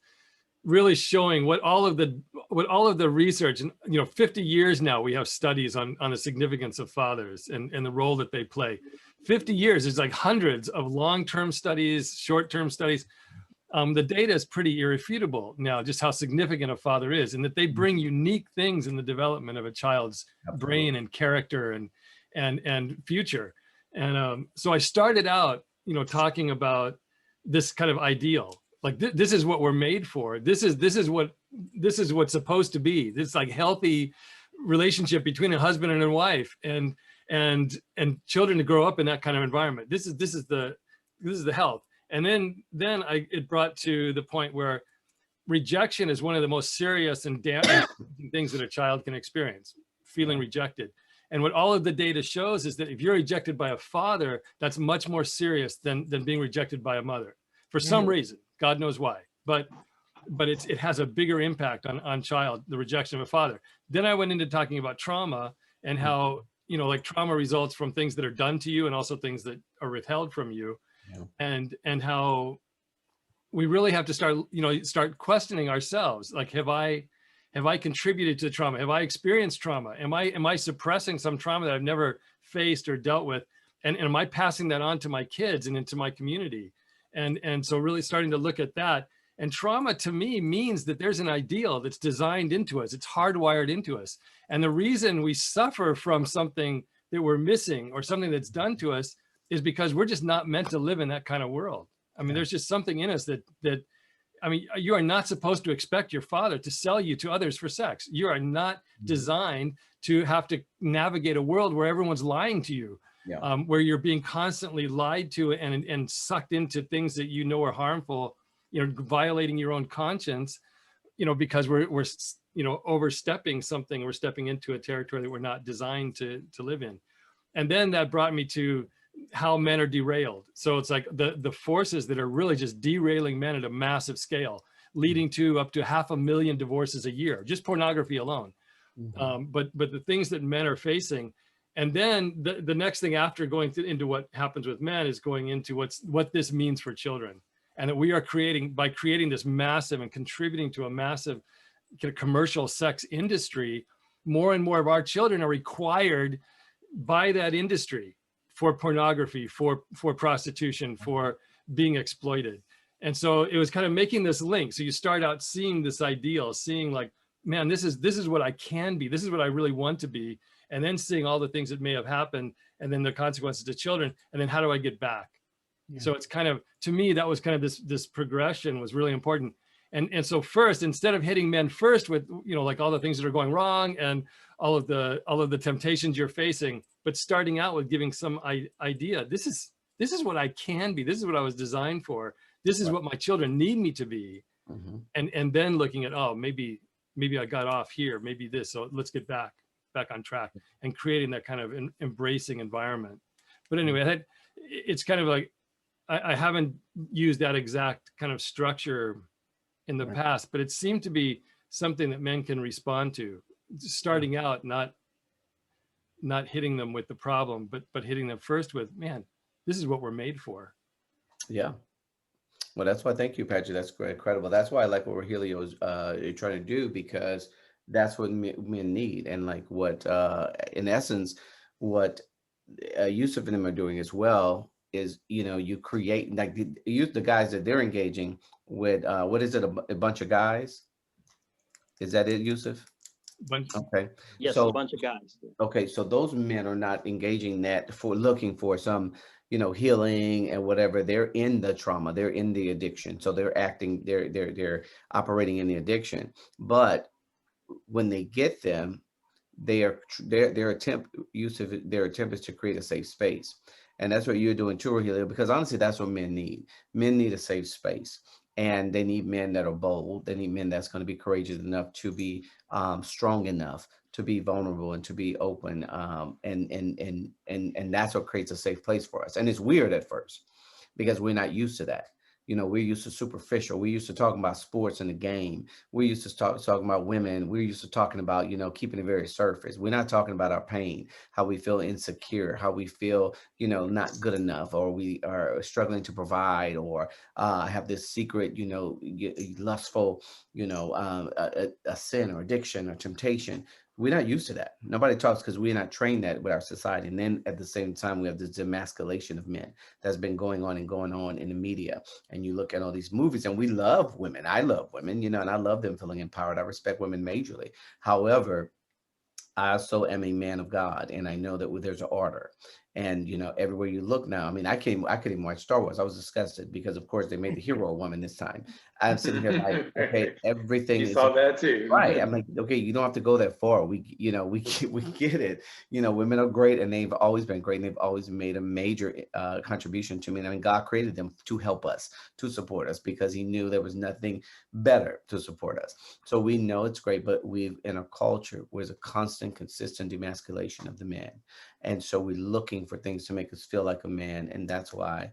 really showing what all of the research, and 50 years now we have studies on the significance of fathers and the role that they play. 50 years is like hundreds of long-term studies, short-term studies. The data is pretty irrefutable now, just how significant a father is, and that they bring unique things in the development of a child's brain and character and future. And so I started out, talking about this kind of ideal. Like this is what we're made for. This is what's supposed to be. This like healthy relationship between a husband and a wife, and children to grow up in that kind of environment. This is the health. And then it brought to the point where rejection is one of the most serious and damaging things that a child can experience, feeling rejected. And what all of the data shows is that if you're rejected by a father, that's much more serious than being rejected by a mother for some reason. God knows why, but it has a bigger impact on child, the rejection of a father. Then I went into talking about trauma and how, like trauma results from things that are done to you and also things that are withheld from you. And how we really have to start questioning ourselves. Like, have I contributed to trauma? Have I experienced trauma? Am I suppressing some trauma that I've never faced or dealt with? And am I passing that on to my kids and into my community? And so really starting to look at that. And trauma to me means that there's an ideal that's designed into us. It's hardwired into us. And the reason we suffer from something that we're missing or something that's done to us is because we're just not meant to live in that kind of world. I mean, there's just something in us that you are not supposed to expect your father to sell you to others for sex. You are not designed to have to navigate a world where everyone's lying to you. Where you're being constantly lied to and sucked into things that are harmful, violating your own conscience, because we're overstepping something, we're stepping into a territory that we're not designed to live in. And then that brought me to how men are derailed. So it's like the forces that are really just derailing men at a massive scale, leading to up to 500,000 divorces a year, just pornography alone. But the things that men are facing. And then the next thing after going into what happens with men is going into what this means for children. And that we are by creating this massive and contributing to a massive commercial sex industry, more and more of our children are required by that industry for pornography, for prostitution, for being exploited. And so it was kind of making this link. So you start out seeing this ideal, seeing like, man, this is what I can be. This is what I really want to be. And then seeing all the things that may have happened and then the consequences to children. And then how do I get back? So it's kind of, to me, that was kind of this progression was really important. And so first, instead of hitting men first with, like all the things that are going wrong and all of the temptations you're facing, but starting out with giving some idea, this is what I can be. This is what I was designed for. This is what my children need me to be. And then looking at, oh, maybe I got off here, maybe this, so let's get back on track, and creating that kind of embracing environment. But anyway, it's kind of like, I haven't used that exact kind of structure in the past, but it seemed to be something that men can respond to, starting out, not hitting them with the problem, but hitting them first with, man, this is what we're made for. Yeah. Well, that's why, thank you, Patrick. That's incredible. That's why I like what Rogelio is trying to do, because that's what men need. And like what, in essence, what Yusuf and them are doing as well is, you create like the guys that they're engaging with. What is it? A bunch of guys? Is that it, Yusuf? Bunch, Okay. Yes, a So bunch of guys. okay, so those men are not engaging that for looking for some, healing and whatever. They're in the trauma, they're in the addiction. So they're acting, they're operating in the addiction. But when they get them, their attempt use of their attempt is to create a safe space. And that's what you're doing too, Rogelio, because honestly, that's what men need. Men need a safe space. And they need men that are bold. They need men that's going to be courageous enough to be strong enough to be vulnerable and to be open. And that's what creates a safe place for us. And it's weird at first because we're not used to that. We're used to superficial. We're used to talking about sports and the game. We're used to talking about women. We're used to talking about, keeping it very surface. We're not talking about our pain, how we feel insecure, how we feel, not good enough, or we are struggling to provide, or have this secret, lustful, a sin or addiction or temptation. We're not used to that. Nobody talks because we're not trained that with our society. And then at the same time, we have this demasculation of men that's been going on in the media. And you look at all these movies, and we love women. I love women, and I love them feeling empowered. I respect women majorly. However, I also am a man of God, and I know that there's an order. And everywhere you look now, I mean, I couldn't even watch Star Wars. I was disgusted because, of course, they made the hero a woman this time. I'm sitting here like, okay, everything You is saw that too. right. I'm like, okay, you don't have to go that far. We get it. Women are great, and they've always been great, and they've always made a major contribution to me. And I mean, God created them to help us, to support us, because He knew there was nothing better to support us. So we know it's great, but we've in a culture where there's a constant, consistent demasculation of the man, and so we're looking for things to make us feel like a man, and that's why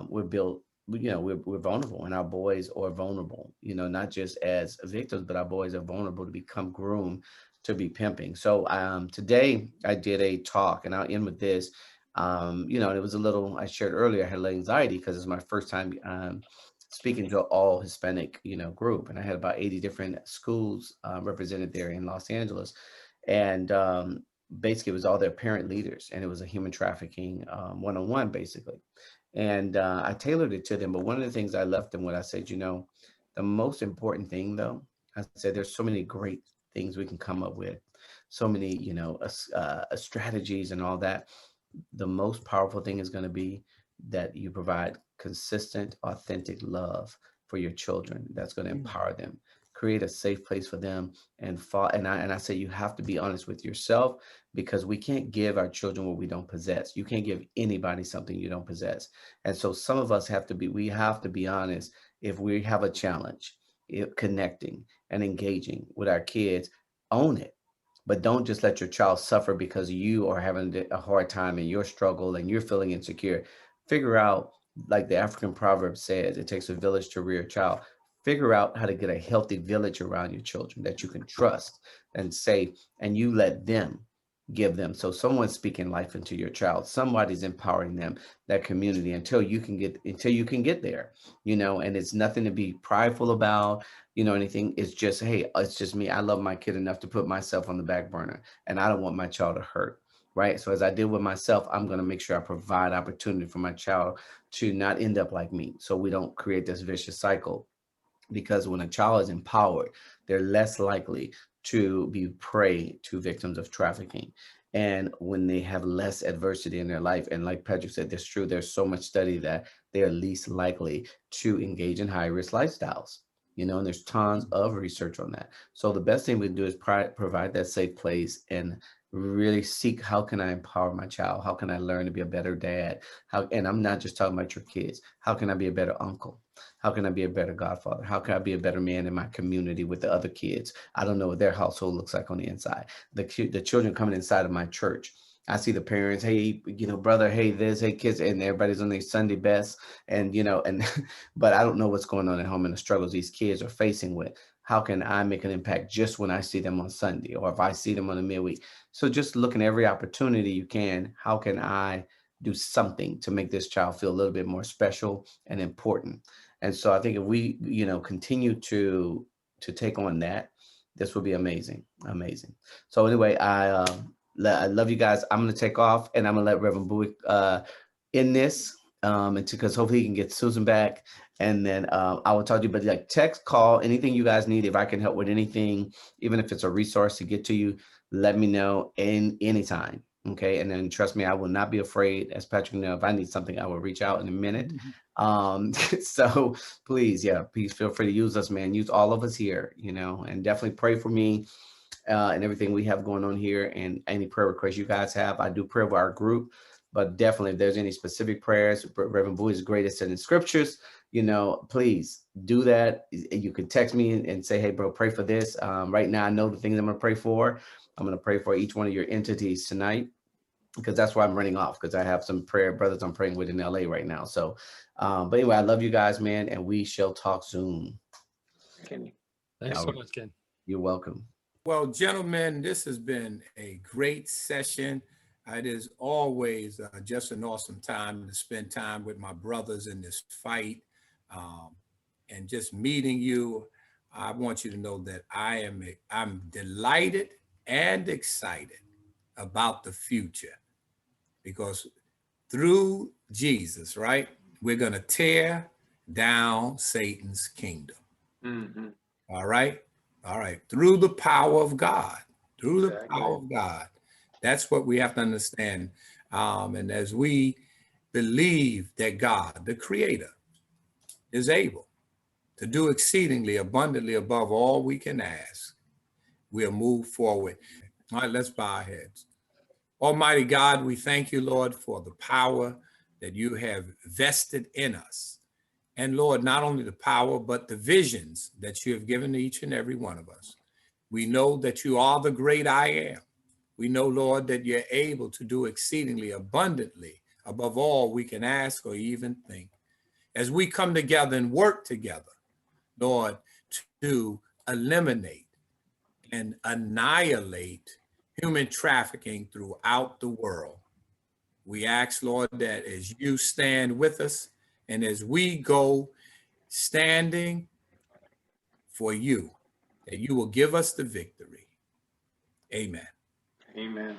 we're built. We're vulnerable, and our boys are vulnerable, not just as victims, but our boys are vulnerable to become groomed to be pimping. So today I did a talk, and I'll end with this. And it was a little, I shared earlier, I had a little anxiety because it's my first time speaking to all Hispanic, group. And I had about 80 different schools represented there in Los Angeles. And basically it was all their parent leaders, and it was a human trafficking one-on-one basically. And I tailored it to them. But one of the things I left them with, I said, the most important thing though, I said, there's so many great things we can come up with, so many, strategies and all that. The most powerful thing is going to be that you provide consistent, authentic love for your children. That's going to empower them, create a safe place for them, and I say you have to be honest with yourself, because we can't give our children what we don't possess. You can't give anybody something you don't possess. And so some of us we have to be honest. If we have a challenge, connecting and engaging with our kids, own it. But don't just let your child suffer because you are having a hard time and your struggle and you're feeling insecure. Figure out, like the African proverb says, it takes a village to rear a child. Figure out how to get a healthy village around your children that you can trust and safe, and you let them give them. So someone's speaking life into your child. Somebody's empowering them, that community, until you can get there, and it's nothing to be prideful about, anything. It's just, hey, it's just me. I love my kid enough to put myself on the back burner, and I don't want my child to hurt. Right. So as I did with myself, I'm going to make sure I provide opportunity for my child to not end up like me. So we don't create this vicious cycle, because when a child is empowered, they're less likely to be prey to victims of trafficking. And when they have less adversity in their life, and like Patrick said, that's true, there's so much study that they are least likely to engage in high risk lifestyles. And there's tons of research on that. So the best thing we can do is provide that safe place and really seek, how can I empower my child? How can I learn to be a better dad? And I'm not just talking about your kids. How can I be a better uncle? How can I be a better godfather? How can I be a better man in my community with the other kids? I don't know what their household looks like on the inside. The children coming inside of my church, I see the parents, hey, brother, hey, this, hey, kids, and everybody's on their Sunday best. And, but I don't know what's going on at home and the struggles these kids are facing with. How can I make an impact just when I see them on Sunday, or if I see them on the midweek? So just looking at every opportunity you can, how can I do something to make this child feel a little bit more special and important? And so I think if we, continue to take on that, this will be amazing, amazing. So anyway, I love you guys. I'm going to take off, and I'm going to let Reverend Bowie end this, because hopefully he can get Susan back. And then I will talk to you, but like text, call, anything you guys need. If I can help with anything, even if it's a resource to get to you, let me know anytime. Okay. And then trust me, I will not be afraid. As Patrick know, if I need something, I will reach out in a minute. So please, please feel free to use us, man. Use all of us here, and definitely pray for me and everything we have going on here, and any prayer requests you guys have. I do pray for our group, but definitely if there's any specific prayers, Reverend Bowie is greatest in the scriptures, please do that. You can text me and say, hey bro, pray for this. Right now I know the things I'm going to pray for. I'm going to pray for each one of your entities tonight, because that's why I'm running off, because I have some prayer brothers I'm praying with in LA right now. So, but anyway, I love you guys, man, and we shall talk soon. Thanks so much, Ken. You're welcome. Well, gentlemen, this has been a great session. It is always just an awesome time to spend time with my brothers in this fight, and just meeting you. I want you to know that I'm delighted and excited about the future, because through Jesus, right, we're going to tear down Satan's kingdom. Mm-hmm. All right. Through the power of God, Exactly. power of God. That's what we have to understand. And as we believe that God, the creator, is able to do exceedingly abundantly above all we can ask, we'll move forward. All right, let's bow our heads. Almighty God, we thank you, Lord, for the power that you have vested in us. And Lord, not only the power, but the visions that you have given to each and every one of us. We know that you are the great I am. We know, Lord, that you're able to do exceedingly abundantly above all we can ask or even think. As we come together and work together, Lord, to eliminate and annihilate human trafficking throughout the world, we ask, Lord, that as you stand with us and as we go standing for you, that you will give us the victory. Amen. Amen.